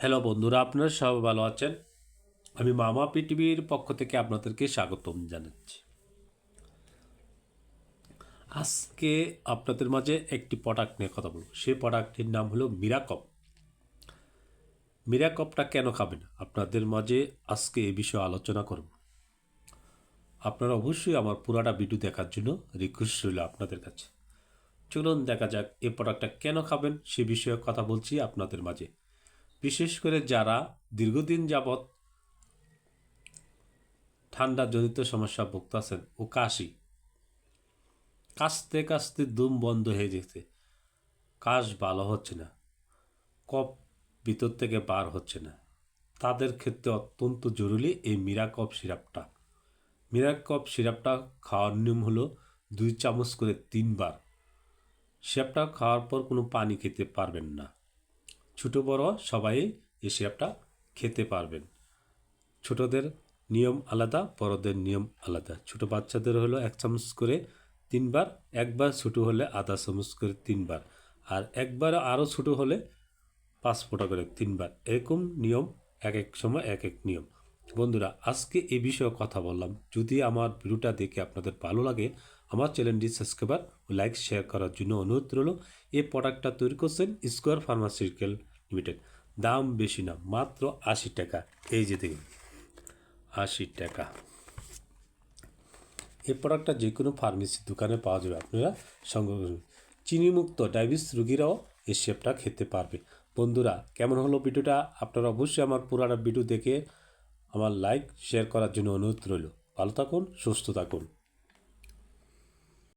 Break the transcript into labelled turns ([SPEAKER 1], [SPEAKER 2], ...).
[SPEAKER 1] Hello বন্ধুরা, আপনারা সবাই ভালো আছেন? আমি মামা পৃথিবীর পক্ষ থেকে আপনাদেরকে স্বাগতম জানাচ্ছি। আজকে আপনাদের মাঝে একটি প্রোডাক্ট নিয়ে কথা বলব। সেই প্রোডাক্টটির নাম হলো মিরাকপ। মিরাকপটা কেন খাবেন আপনাদের মাঝে আজকে এই বিষয়ে আলোচনা করব। আপনারা অবশ্যই আমার পুরাটা ভিডিও দেখার জন্য রিকোয়েস্ট রইল আপনাদের কাছে। চলুন দেখা যাক এই প্রোডাক্টটা কেন খাবেন সে বিষয়ে কথা বলছি আপনাদের মাঝে। বিশেষ করে যারা দীর্ঘদিন যাবৎ ঠান্ডাজনিত সমস্যা ভুগতেছেন ও কাশতে কাশতে দম বন্ধ হয়ে যেতে, কাশ ভালো হচ্ছে না, কফ ভিতর থেকে বার হচ্ছে না, তাদের ক্ষেত্রে অত্যন্ত জরুরি এই মিরাকপ সিরাপটা। মিরাকপ সিরাপটা খাওয়ার নিয়ম হলো 2 চামচ করে 3 বার। সিরাপটা খাওয়ার পর কোনো পানি খেতে পারবেন না। ছোটো বড় সবাই এই সিরাপটা খেতে পারবেন। ছোটদের নিয়ম আলাদা, বড়দের নিয়ম আলাদা। ছোট বাচ্চাদের হলো 1 চামচ করে 3 বার, একবার ছোটো হলে আধা চামচ করে 3 বার, আর একবার আরও ছোটো হলে 5 ফোঁটা করে 3 বার। এরকম নিয়ম, এক এক সময় এক এক নিয়ম। বন্ধুরা, আজকে এই বিষয়ে কথা বললাম। যদি আমার ভিডিওটা দেখে আপনাদের ভালো লাগে, আমার চ্যানেলটি সাবস্ক্রাইবার ও লাইক শেয়ার করার জন্য অনুরোধ রইল। এই প্রোডাক্টটা তৈরি করছেন স্কোয়ার ফার্মাসিউটিক্যাল লিমিটেড। দাম বেশি না, মাত্র 80 টাকা। এই যে দেখুন, 80 টাকা। এই প্রোডাক্টটা যে কোনো ফার্মেসির দোকানে পাওয়া যাবে, আপনারা সংগ্রহ করুন। চিনিমুক্ত ডায়াবেটিস রোগীরাও এই শেপটা খেতে পারবে। বন্ধুরা, কেমন হলো ভিডিওটা? আপনারা অবশ্যই আমার পুরাটা ভিডিও দেখে আমার লাইক শেয়ার করার জন্য অনুরোধ রইল। ভালো থাকুন, সুস্থ থাকুন।